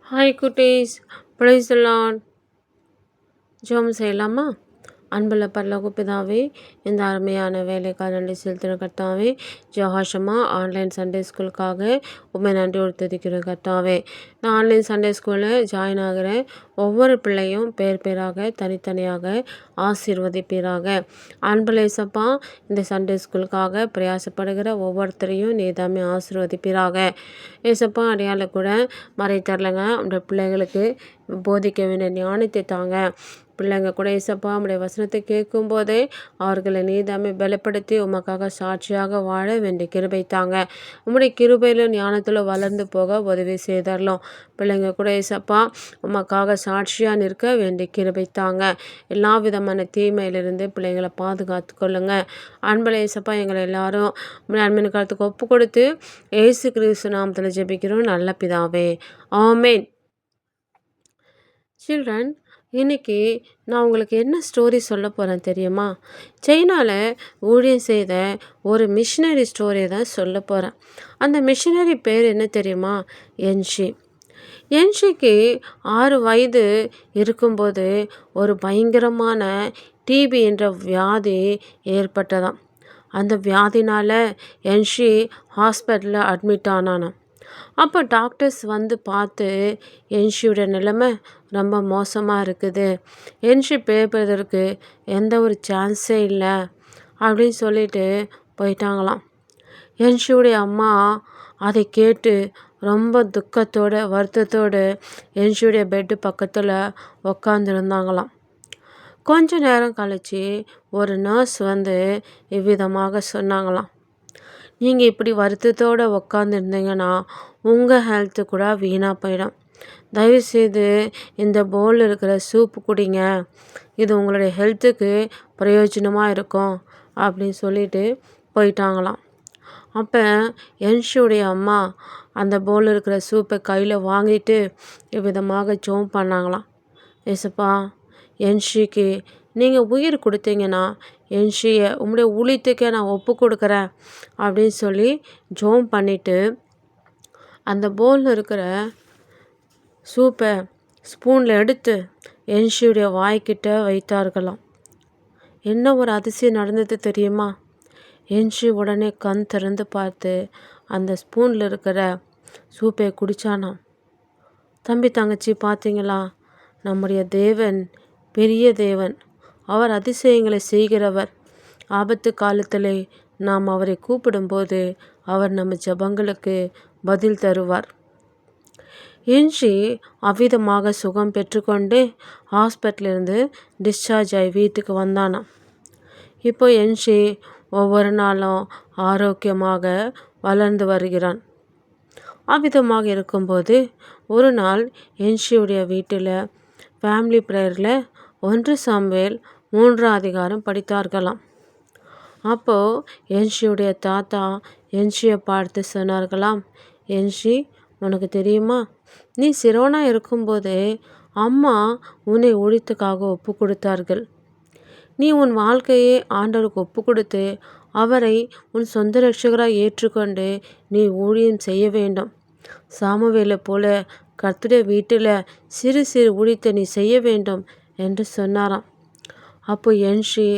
Hi குட்டீஸ், praise the Lord. ஜெபம் செய்யலாமா? அன்புள்ள பரலோக பிதாவே, இந்த அருமையான வேலைக்காக நன்றி செலுத்துகிற கர்த்தாவே. ஜெஹோஷமா ஆன்லைன் சண்டே ஸ்கூலுக்காக உண்மை நன்றியோடு துதிக்கிற கர்த்தாவே. நான் ஆன்லைன் சண்டே ஸ்கூலில் ஜாயின் ஆகிற ஒவ்வொரு பிள்ளையும் பேர் பேராக தனித்தனியாக ஆசீர்வதிப்பீராக. அன்புள்ள இயேசப்பா, இந்த சண்டே ஸ்கூலுக்காக பிரயாசப்படுகிற ஒவ்வொருத்தரையும் நீதாமே ஆசீர்வதிப்பீராக. இயேசப்பா, அடையாள கூட மறைத்தரலங்க. உடைய பிள்ளைகளுக்கு போதிக்க வேண்டிய ஞானத்தை தாங்க. பிள்ளைங்க கூட இயேசப்பா உடைய வசனத்தை கேட்கும் போதே அவர்களை நீதாமே பலப்படுத்தி உமக்காக சாட்சியாக வாழ வேண்டிய கிருபை தாங்க. உம்முடைய கிருபையிலும் ஞானத்திலும் வளர்ந்து போக உதவி செய்தரலாம். பிள்ளைங்க கூட இயேசப்பா உமக்காக சாட்சியாக நிற்க வேண்டிய கிருபை தாங்க. எல்லா விதமான தீமையிலிருந்து பிள்ளைங்களை பாதுகாத்து கொள்ளுங்க. அன்புள்ள இயேசப்பா, எங்களை எல்லாரும் நன்மையின் காலத்துக்கு ஒப்பு கொடுத்து இயேசு கிறிஸ்து நாமத்தில் ஜெபிக்கிறோம் நல்ல பிதாவே, ஆமென். சில்ட்ரன், இன்னைக்கு நான் உங்களுக்கு என்ன ஸ்டோரி சொல்ல போகிறேன் தெரியுமா? சைனாவில் ஊழியம் செய்த ஒரு மிஷினரி ஸ்டோரியை தான் சொல்ல போகிறேன். அந்த மிஷினரி பேர் என்ன தெரியுமா? என்ஷி. என்ஷிக்கு 6 வயது இருக்கும்போது ஒரு பயங்கரமான டிபி என்ற வியாதி ஏற்பட்டதாம். அந்த வியாதினால் என்ஷி ஹாஸ்பிட்டலில் அட்மிட் ஆனானாம். அப்போ டாக்டர்ஸ் வந்து பார்த்து என்ஷியோட நிலைமை ரொம்ப மோசமாக இருக்குது, என்ஷி பேப்பதற்கு எந்த ஒரு சான்ஸே இல்லை அப்படின்னு சொல்லிட்டு போயிட்டாங்களாம். என்ஷியோடைய அம்மா அதை கேட்டு ரொம்ப துக்கத்தோடு வருத்தத்தோடு என்ஷியோடைய பெட்டு பக்கத்தில் உக்காந்துருந்தாங்களாம். கொஞ்ச நேரம் கழித்து ஒரு நர்ஸ் வந்து இவ்விதமாக சொன்னாங்களாம், நீங்கள் இப்படி வருத்தத்தோடு உக்காந்துருந்தீங்கன்னா உங்கள் ஹெல்த்து கூட வீணாக போயிடும். தயவுசெய்து இந்த பவுலில் இருக்கிற சூப்பு குடிங்க, இது உங்களுடைய ஹெல்த்துக்கு பிரயோஜனமாக இருக்கும் அப்படின்னு சொல்லிட்டு போயிட்டாங்களாம். அப்போ என்ஷியோடைய அம்மா அந்த பவுலில் இருக்கிற சூப்பை கையில் வாங்கிட்டு இவ்விதமாக ஜெபம் பண்ணாங்களாம். ஏசப்பா, என்ஷிக்கு நீங்கள் உயிர் கொடுத்தீங்கன்னா என்ஷியை உங்களுடைய ஊழியத்துக்கே நான் ஒப்பு கொடுக்குறேன் அப்படின்னு சொல்லி ஜெபம் பண்ணிவிட்டு அந்த பவுலில் இருக்கிற சூப்பை ஸ்பூனில் எடுத்து என்ஷியுடைய வாய்க்கிட்ட வைத்தார்களாம். என்ன ஒரு அதிசயம் நடந்தது தெரியுமா? என்ஷி உடனே கண் திறந்து பார்த்து அந்த ஸ்பூனில் இருக்கிற சூப்பை குடித்தானாம். தம்பி தங்கச்சி, பார்த்தீங்களா? நம்முடைய தேவன் பெரிய தேவன், அவர் அதிசயங்களை செய்கிறவர். ஆபத்து காலத்திலே நாம் அவரை கூப்பிடும்போது அவர் நம்ம ஜெபங்களுக்கு பதில் தருவார். என்ஷி அவ்விதமாக சுகம் பெற்றுக்கொண்டு ஹாஸ்பிட்டலிருந்து டிஸ்சார்ஜ் ஆகி வீட்டுக்கு வந்தானாம். இப்போ என்ஷி ஒவ்வொரு நாளும் ஆரோக்கியமாக வளர்ந்து வருகிறான். அவ்விதமாக இருக்கும்போது ஒரு நாள் என்ஷியுடைய வீட்டில் ஃபேமிலி ப்ரேயரில் 1 சாமுவேல் 3ஆம் அதிகாரம் படித்தார்களாம். அப்போது என்ஷியுடைய தாத்தா என்ஷியை பார்த்து சொன்னார்களாம், என்ஷி, உனக்கு தெரியுமா, நீ சிறுவனா இருக்கும்போது அம்மா உன்னை ஊழியத்துக்காக ஒப்பு கொடுத்தார்கள். நீ உன் வாழ்க்கையை ஆண்டவருக்கு ஒப்பு கொடுத்து அவரை உன் சொந்த ரட்சகராக ஏற்றுக்கொண்டு நீ ஊழியம் செய்ய வேண்டும். சாமுவேலை போல கர்த்தருடைய வீட்டில் சிறு சிறு ஊழியத்தை நீ செய்ய வேண்டும் என்று சொன்னாராம். அப்போ என்ஷி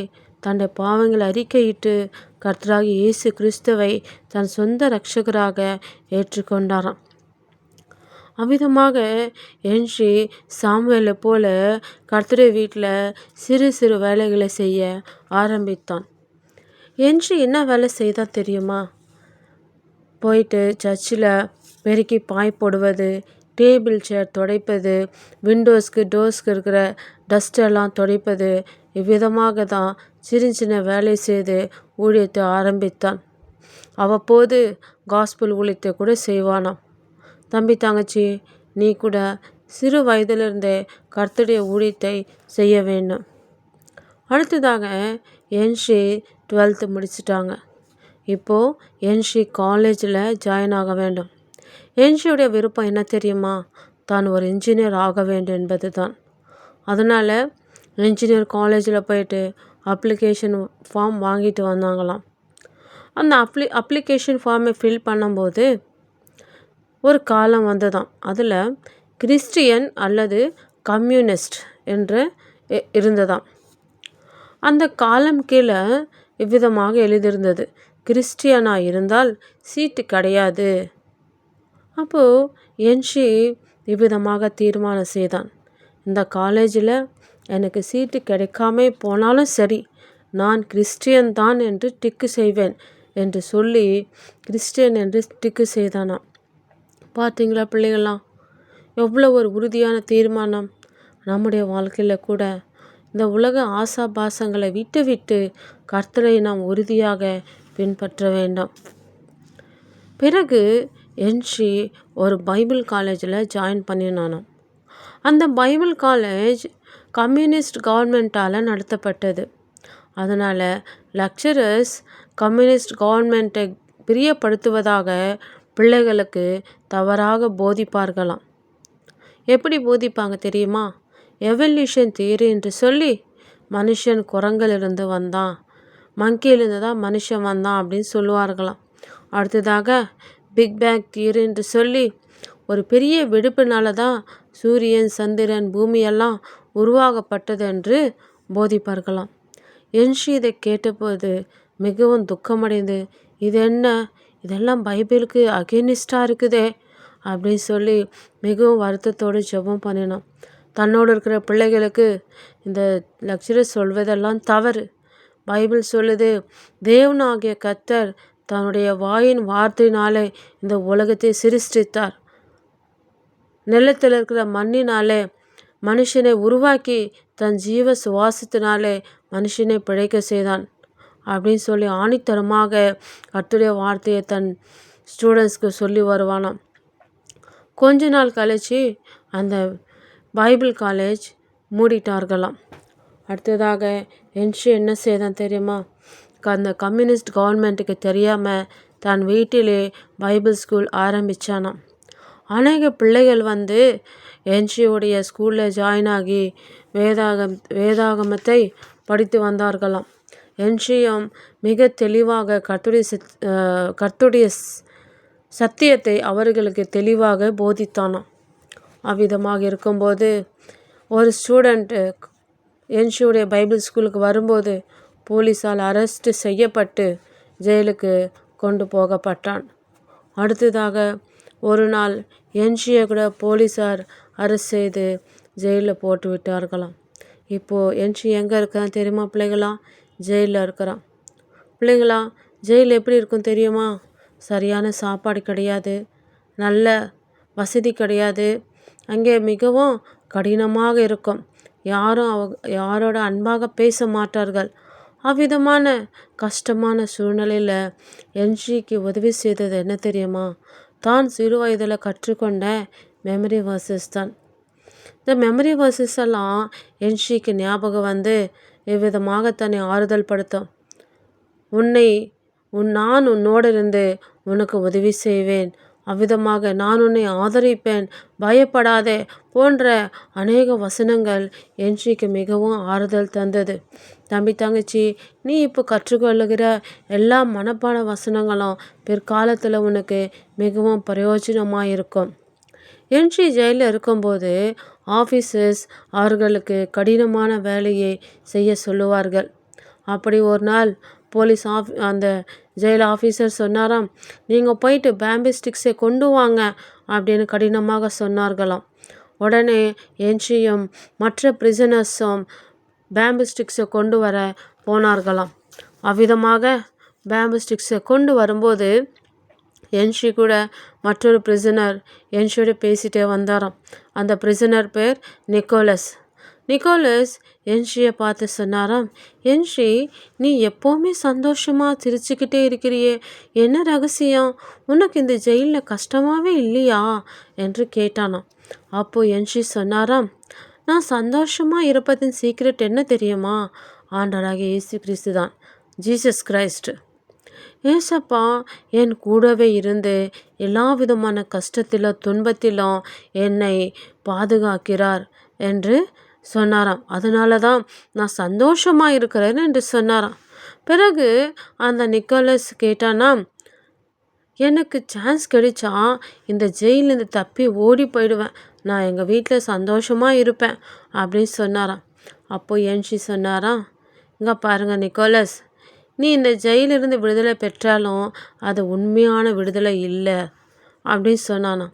தன்னுடைய பாவங்களை அறிக்கையிட்டு கர்த்தராகிய இயேசு கிறிஸ்துவை தன் சொந்த ரட்சகராக ஏற்றுக்கொண்டாராம். அவ்விதமாக என்ஷி சாமுவேலை போல கர்த்தருடைய வீட்டில் சிறு சிறு வேலைகளை செய்ய ஆரம்பித்தான். என்ஷி என்ன வேலை செய்தா தெரியுமா? போயிட்டு சர்ச்சில் பெருக்கி பாய் போடுவது, டேபிள் சேர் துடைப்பது, விண்டோஸ்க்கு டோர்ஸ்க்கு இருக்கிற டஸ்டெல்லாம் துடைப்பது, இவ்விதமாக தான் சின்ன சின்ன வேலை செய்து ஊழியத்தை ஆரம்பித்தான். அவ்வப்போது காஸ்பல் ஊழியத்தை கூட செய்வானாம். தம்பி தங்கச்சி, நீ கூட சிறு வயதிலிருந்தே கர்த்தருடைய ஊழியத்தை செய்ய வேண்டும். அடுத்ததாக என்ஷி 12th முடிச்சிட்டாங்க. இப்போது என்ஷி காலேஜில் ஜாயின் ஆக வேண்டும். என்ஷியுடைய விருப்பம் என்ன தெரியுமா? தான் ஒரு இன்ஜினியர் ஆக வேண்டும் என்பது தான். அதனால் இன்ஜினியர் காலேஜில் போயிட்டு அப்ளிகேஷன் ஃபார்ம் வாங்கிட்டு வந்தாங்களாம். அந்த அப்ளிகேஷன் ஃபார்மை ஃபில் பண்ணும்போது ஒரு காலம் வந்ததாம். அதில் கிறிஸ்டியன் அல்லது கம்யூனிஸ்ட் என்று இருந்ததாம். அந்த காலம் கீழே இவ்விதமாக எழுதியிருந்தது, கிறிஸ்டியனாக இருந்தால் சீட்டு கிடையாது. அப்போது என்ஷி இவ்விதமாக தீர்மானம் செய்தான், இந்த காலேஜில் எனக்கு சீட்டு கிடைக்காம போனாலும் சரி, நான் கிறிஸ்டியன் தான் என்று டிக்கு செய்வேன் என்று சொல்லி கிறிஸ்டியன் என்று டிக்கு செய்தானாம். பார்த்தீங்களா பிள்ளைகளாம், எவ்வளோ ஒரு உறுதியான தீர்மானம். நம்முடைய வாழ்க்கையில் கூட இந்த உலக ஆசாபாசங்களை விட்டு கர்த்தரை நாம் உறுதியாக பின்பற்ற வேண்டும். பிறகு என்ஷி ஒரு பைபிள் காலேஜில் ஜாயின் பண்ணினானாம். அந்த பைபிள் காலேஜ் கம்யூனிஸ்ட் கவர்மெண்ட்டால் நடத்தப்பட்டது. அதனால் லெக்சரர்ஸ் கம்யூனிஸ்ட் கவர்மெண்ட்டை பிரியப்படுத்துவதாக பிள்ளைகளுக்கு தவறாக போதிப்பார்களாம். எப்படி போதிப்பாங்க தெரியுமா? எவல்யூஷன் தியரி என்று சொல்லி மனுஷன் குரங்கிலிருந்து வந்தான், மங்கியிலிருந்து தான் மனுஷன் வந்தான் அப்படின்னு சொல்லுவார்களாம். அடுத்ததாக பிக் பேங் தியரி என்று சொல்லி ஒரு பெரிய வெடிப்புனால தான் சூரியன், சந்திரன், பூமியெல்லாம் உருவாகப்பட்டது என்று போதிப்பார்களாம். என்ஷி இதை கேட்டபோது மிகவும் துக்கமடைந்து, இது என்ன, இதெல்லாம் பைபிளுக்கு அகெனிஸ்டாக இருக்குதே அப்படின்னு சொல்லி மிகவும் வருத்தத்தோடு ஜெபம் பண்ணினான். தன்னோடு இருக்கிற பிள்ளைகளுக்கு இந்த லெக்சரர் சொல்வதெல்லாம் தவறு. பைபிள் சொல்லுது, தேவனாகிய கர்த்தர் தன்னுடைய வாயின் வார்த்தையினாலே இந்த உலகத்தை சிருஷ்டித்தார். நிலத்தில் இருக்கிற மண்ணினாலே மனுஷனை உருவாக்கி தன் ஜீவ சுவாசத்தினாலே மனுஷனை பிழைக்க செய்தான் அப்படின்னு சொல்லி ஆணித்தரமாக கர்த்தருடைய வார்த்தையை தன் ஸ்டூடெண்ட்ஸ்க்கு சொல்லி வருவானாம். கொஞ்ச நாள் கழிச்சு அந்த பைபிள் காலேஜ் மூடிட்டார்களாம். அடுத்ததாக என்ஷி என்ன செய்தான் தெரியுமா? அந்த கம்யூனிஸ்ட் கவர்மெண்ட்டுக்கு தெரியாமல் தன் வீட்டிலே பைபிள் ஸ்கூல் ஆரம்பித்தானாம். அநேக பிள்ளைகள் வந்து என்ஷியோடைய ஸ்கூலில் ஜாயின் ஆகி வேதாகமத்தை படித்து வந்தார்களாம். என்ஷியும் மிக தெளிவாக கர்த்தருடைய சத்தியத்தை அவர்களுக்கு தெளிவாக போதித்தானாம். அவ்விதமாக இருக்கும்போது ஒரு ஸ்டூடெண்ட்டு என்ஷியோடைய பைபிள் ஸ்கூலுக்கு வரும்போது போலீஸால் அரெஸ்ட் செய்யப்பட்டு ஜெயிலுக்கு கொண்டு போகப்பட்டான். அடுத்ததாக ஒரு நாள் என்ஷியை கூட போலீஸார் அரெஸ்ட் செய்து ஜெயிலில் போட்டு விட்டார்களாம். இப்போது என்ஷி எங்கே இருக்கிறான் தெரியுமா பிள்ளைங்களா? ஜெயிலில் இருக்கிறான். பிள்ளைங்களா, ஜெயில் எப்படி இருக்கும் தெரியுமா? சரியான சாப்பாடு கிடையாது, நல்ல வசதி கிடையாது, அங்கே மிகவும் கடினமாக இருக்கும், யாரோட அன்பாக பேச மாட்டார்கள். அவ்விதமான கஷ்டமான சூழ்நிலையில் என்ஷிக்கு உதவி செய்தது என்ன தெரியுமா? தான் சிறு வயதில் கற்றுக்கொண்ட மெமரி வர்சஸ் தான். இந்த மெமரி வர்சஸ் எல்லாம் என்ஷிக்கு ஞாபகம் வந்து இவ்விதமாக தன்னை ஆறுதல் படுத்தும். நான் உன்னோடு இருந்து உனக்கு உதவி செய்வேன், அவ்விதமாக நான் உன்னை ஆதரிப்பேன், பயப்படாதே போன்ற அநேக வசனங்கள் என்ஷிக்கு மிகவும் ஆறுதல் தந்தது. தம்பி தங்கச்சி, நீ இப்போ கற்றுக்கொள்ளுகிற எல்லா மனப்பாட வசனங்களும் பிற்காலத்தில் உனக்கு மிகவும் பிரயோஜனமாக இருக்கும். என்ஷி ஜெயிலில் இருக்கும்போது ஆஃபீஸர்ஸ் அவர்களுக்கு கடினமான வேலையை செய்ய சொல்லுவார்கள். அப்படி ஒரு நாள் போலீஸ் அந்த ஜெயில் ஆஃபீஸர் சொன்னாராம், நீங்கள் போயிட்டு பேம்பி ஸ்டிக்ஸை கொண்டு வாங்க அப்படின்னு கடினமாக சொன்னார்களாம். உடனே என்ஷியும் மற்ற பிரிசனர்ஸும் பேம்பி ஸ்டிக்ஸை கொண்டு வர போனார்களாம். அவ்விதமாக பேம்பி ஸ்டிக்ஸை கொண்டு வரும்போது என்ஷி கூட மற்றொரு பிரிசனர் என்ஷியோட பேசிகிட்டே வந்தாராம். அந்த பிரிசனர் பேர் நிக்கோலஸ் என்ஷியை பார்த்து சொன்னாராம், என்ஷி, நீ எப்போவுமே சந்தோஷமாக சிரிச்சுக்கிட்டே இருக்கிறியே, என்ன ரகசியம்? உனக்கு இந்த ஜெயிலில் கஷ்டமாகவே இல்லையா என்று கேட்டானாம். அப்போது என்ஷி சொன்னாராம், நான் சந்தோஷமாக இருப்பதின் சீக்ரெட் என்ன தெரியுமா? ஆண்டவராகிய இயேசு கிறிஸ்து தான், ஜீசஸ் கிரைஸ்ட். ஏசப்பா என் கூடவே இருந்து எல்லா விதமான கஷ்டத்திலும் துன்பத்திலும் என்னை பாதுகாக்கிறார் என்று சொன்னாராம். அதனால தான் நான் சந்தோஷமாக இருக்கிறேன் என்று சொன்னாராம். பிறகு அந்த நிக்கோலஸ் கேட்டானாம், எனக்கு சான்ஸ் கிடைச்சா இந்த ஜெயிலேருந்து தப்பி ஓடி போயிடுவேன், நான் எங்கள் வீட்டில் சந்தோஷமாக இருப்பேன் அப்படின்னு சொன்னாராம். அப்போ என்ஷி சொன்னாராம், இங்கே பாருங்கள் நிக்கோலஸ், நீ இந்த ஜெயிலிருந்து விடுதலை பெற்றாலும் அது உண்மையான விடுதலை இல்லை அப்படின்னு சொன்னானாம்.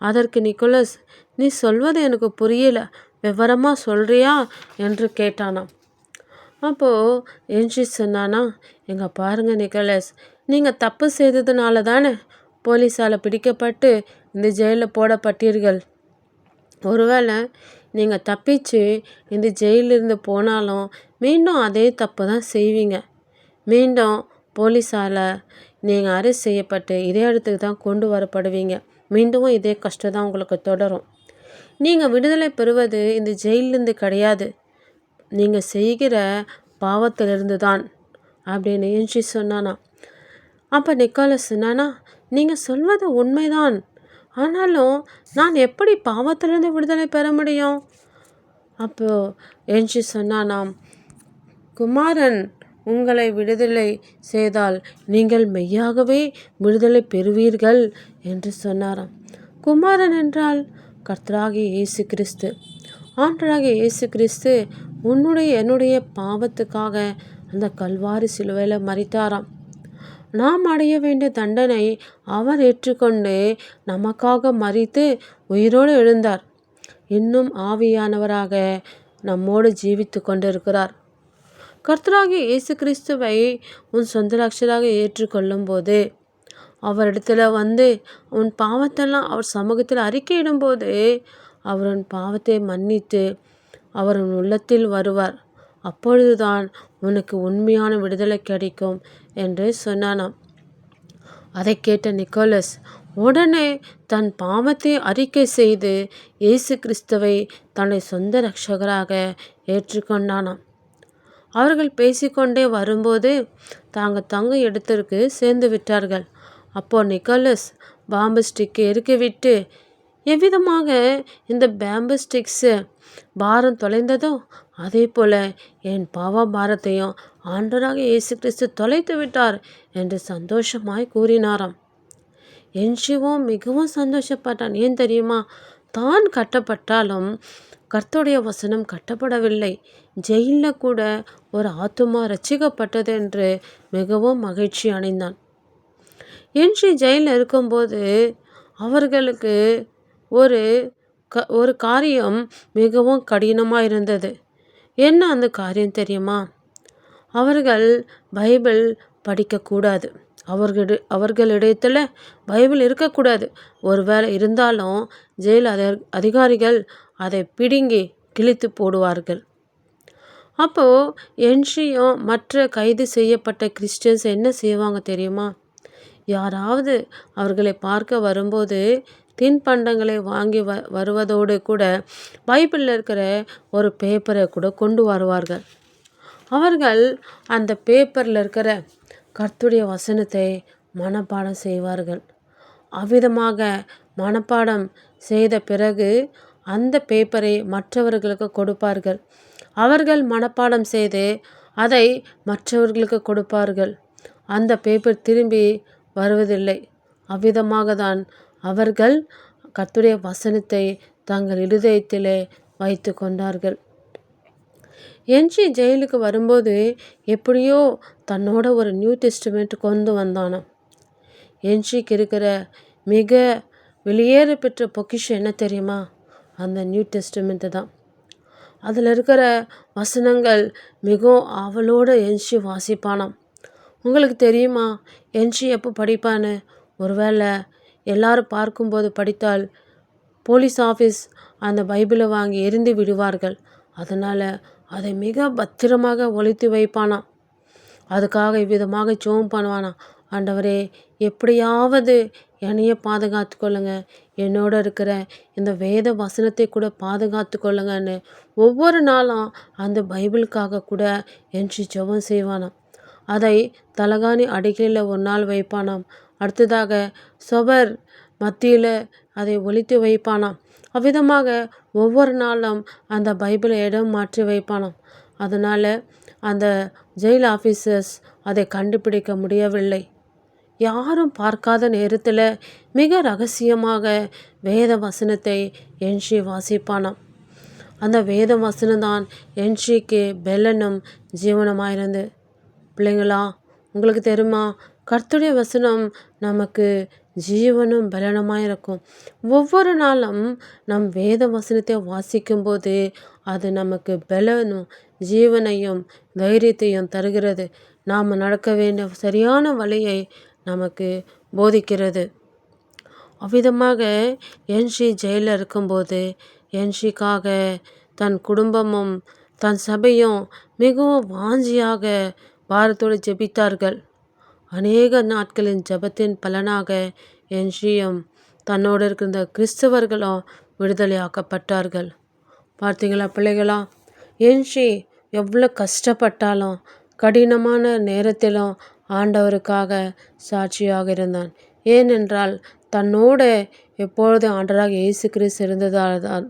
அதற்கு நிக்கோலஸ், நீ சொல்வது எனக்கு புரியல, விவரமாக சொல்கிறியா என்று கேட்டானாம். அப்போது என்ஷி சொன்னானா, எங்க பாருங்கள் நிக்கோலஸ், நீங்கள் தப்பு செய்ததுனால தானே போலீஸால் பிடிக்கப்பட்டு இந்த ஜெயிலில் போடப்பட்டீர்கள். ஒருவேளை நீங்கள் தப்பிச்சு இந்த ஜெயிலிருந்து போனாலும் மீண்டும் அதே தப்பு தான் செய்வீங்க. மீண்டும் போலீஸால் நீங்கள் அரெஸ்ட் செய்யப்பட்டு இதே இடத்துக்கு தான் கொண்டு வரப்படுவீங்க. மீண்டும் இதே கஷ்டம் தான் உங்களுக்கு தொடரும். நீங்கள் விடுதலை பெறுவது இந்த ஜெயிலிருந்து கிடையாது, நீங்கள் செய்கிற பாவத்திலிருந்து தான் அப்படின்னு என்ஷி சொன்னானா. அப்போ நிக்கோலஸ் சொன்னானா, நீங்கள் சொல்வது உண்மைதான், ஆனாலும் நான் எப்படி பாவத்திலிருந்து விடுதலை பெற முடியும்? அப்போது என்ஷி சொன்னானாம், குமாரன் உங்களை விடுதலை செய்தால் நீங்கள் மெய்யாகவே விடுதலை பெறுவீர்கள் என்று சொன்னாராம். குமாரன் என்றால் கர்த்தராகிய இயேசு கிறிஸ்து. ஆண்டவராகிய இயேசு கிறிஸ்து என்னுடைய பாவத்துக்காக அந்த கல்வாரி சிலுவையில் மரித்தாராம். நாம் அடைய வேண்டிய தண்டனை அவர் ஏற்றுக்கொண்டு நமக்காக மரித்து உயிரோடு எழுந்தார். இன்னும் ஆவியானவராக நம்மோடு ஜீவித்து கொண்டிருக்கிறார். கர்த்தராகிய இயேசு கிறிஸ்துவை உன் சொந்த ரட்சகராக ஏற்றுக்கொள்ளும் போது, அவரிடத்துல வந்து உன் பாவத்தெல்லாம் அவர் சமூகத்தில் அறிக்கையிடும்போது, அவர் உன் பாவத்தை மன்னித்து அவர் உன் உள்ளத்தில் வருவார். அப்பொழுதுதான் உனக்கு உண்மையான விடுதலை கிடைக்கும் என்று சொன்னானாம். அதை கேட்ட நிக்கோலஸ் உடனே தன் பாவத்தை அறிக்கை செய்து இயேசு கிறிஸ்துவை தன்னை சொந்த ரட்சகராக ஏற்றுக்கொண்டானாம். அவர்கள் பேசிக்கொண்டே வரும்போது தங்க இடத்திற்கு சேர்ந்து விட்டார்கள். அப்போ நிக்கோலஸ் பாம்பு ஸ்டிக்கை எரிக்கிவிட்டு, எவ்விதமாக இந்த பேம்பு ஸ்டிக்ஸு பாரம் தொலைந்ததோ அதே போல் என் பாவ பாரத்தையும் ஆண்டவராக இயேசு கிறிஸ்து தொலைத்து விட்டார் என்று சந்தோஷமாய் கூறினாராம். என்ஷிவும் மிகவும் சந்தோஷப்பட்டான். ஏன் தெரியுமா? தான் கட்டப்பட்டாலும் கர்த்தருடைய வசனம் கட்டப்படவில்லை. ஜெயிலில் கூட ஒரு ஆத்துமா ரட்சிக்கப்பட்டது என்று மிகவும் மகிழ்ச்சி அடைந்தான். என்ஷி ஜெயிலில் இருக்கும்போது அவர்களுக்கு ஒரு காரியம் மிகவும் கடினமாக இருந்தது. என்ன அந்த காரியம் தெரியுமா? அவர்கள் பைபிள் படிக்கக்கூடாது. அவர்களிடத்தில் பைபிள் இருக்கக்கூடாது. ஒருவேளை இருந்தாலும் ஜெயில் அதிகாரிகள் அதை பிடுங்கி கிழித்து போடுவார்கள். அப்போது என்ஷியும் மற்ற கைது செய்யப்பட்ட கிறிஸ்டியன்ஸ் என்ன செய்வாங்க தெரியுமா? யாராவது அவர்களை பார்க்க வரும்போது தின்பண்டங்களை வாங்கி வருவதோடு கூட பைபிளில் இருக்கிற ஒரு பேப்பரை கூட கொண்டு வருவார்கள். அவர்கள் அந்த பேப்பரில் இருக்கிற கர்த்தருடைய வசனத்தை மனப்பாடம் செய்வார்கள். அவ்விதமாக மனப்பாடம் செய்த பிறகு அந்த பேப்பரை மற்றவர்களுக்கு கொடுப்பார்கள். அவர்கள் மனப்பாடம் செய்து அதை மற்றவர்களுக்கு கொடுப்பார்கள். அந்த பேப்பர் திரும்பி வருவதில்லை. அவ்விதமாக தான் அவர்கள் கர்த்தருடைய வசனத்தை தங்கள் இருதயத்திலே வைத்து கொண்டார்கள். என்ஷி ஜெயிலுக்கு வரும்போது எப்படியோ தன்னோட ஒரு நியூ டெஸ்டிமெண்ட் கொண்டு வந்தானாம். என்ஷிக்கு இருக்கிற மிக வெளியேற பெற்ற பொக்கிஷம் என்ன தெரியுமா? அந்த நியூ டெஸ்டிமெண்ட்டு தான். அதில் இருக்கிற வசனங்கள் மிகவும் ஆவலோடு என்ஷி வாசிப்பானாம். உங்களுக்கு தெரியுமா என்ஷி எப்போ படிப்பான்னு? ஒருவேளை எல்லாரும் பார்க்கும்போது படித்தால் போலீஸ் ஆஃபீஸ் அந்த பைபிளை வாங்கி எரிந்து விடுவார்கள். அதனால் அதை மிக பத்திரமாக ஒளித்து வைப்பானாம். அதுக்காக இவ்விதமாக ஜெபம் பண்ணுவானா, ஆண்டவரே எப்படியாவது என்னையே பாதுகாத்து கொள்ளுங்க, என்னோட இருக்கிற இந்த வேத வசனத்தை கூட பாதுகாத்து கொள்ளுங்கன்னு ஒவ்வொரு நாளும் அந்த பைபிளுக்காக கூட என்ஷி ஜெபம் செய்வானாம். அதை தலகாணி அடிகளில் ஒரு நாள் வைப்பானாம். அடுத்ததாக சொபர் மத்தியில் அதை ஒளித்து வைப்பானாம். அவ்விதமாக ஒவ்வொரு நாளும் அந்த பைபிளை இடம் மாற்றி வைப்பானாம். அதனால் அந்த ஜெயில் ஆஃபீஸர்ஸ் அதை கண்டுபிடிக்க முடியவில்லை. யாரும் பார்க்காத நேரத்தில் மிக ரகசியமாக வேத வசனத்தை என்ஷி வாசிப்பானாம். அந்த வேத வசனம்தான் என்ஷிக்கு பெலனும் ஜீவனமாயிருந்து. பிள்ளைங்களா, உங்களுக்கு தெரியுமா, கர்த்தருடைய வசனம் நமக்கு ஜீவனும் பலனுமாக இருக்கும். ஒவ்வொரு நாளும் நம் வேத வசனத்தை வாசிக்கும்போது அது நமக்கு பலனும் ஜீவனையும் தைரியத்தையும் தருகிறது. நாம் நடக்க வேண்டிய சரியான வழியை நமக்கு போதிக்கிறது. அவ்விதமாக என்ஷி ஜெயிலில் இருக்கும்போது என்ஷிக்காக தன் குடும்பமும் தன் சபையும் மிகவும் வாஞ்சியாக பாரத்தோடு ஜெபித்தார்கள். அநேக நாட்களின் ஜெபத்தின் பலனாக என்ஷியும் தன்னோடு இருக்கின்ற கிறிஸ்தவர்களும் விடுதலையாக்கப்பட்டார்கள். பார்த்தீங்களா பிள்ளைகளா, என்ஷி எவ்வளோ கஷ்டப்பட்டாலும் கடினமான நேரத்திலும் ஆண்டவருக்காக சாட்சியாக இருந்தான். ஏனென்றால் தன்னோட எப்பொழுதும் ஆண்டவராக இயேசு கிறிஸ்து இருந்ததால் தான்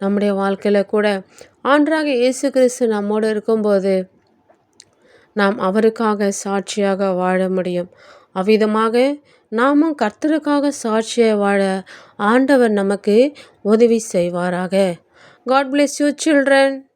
நம்முடைய வாழ்க்கையில் கூட ஆண்டவராக இயேசு கிறிஸ்து நம்மோடு இருக்கும்போது நாம் அவருக்காக சாட்சியாக வாழ முடியும். அவ்விதமாக நாமும் கர்த்தருக்காக சாட்சியாக வாழ ஆண்டவர் நமக்கு உதவி செய்வாராக. God bless you children.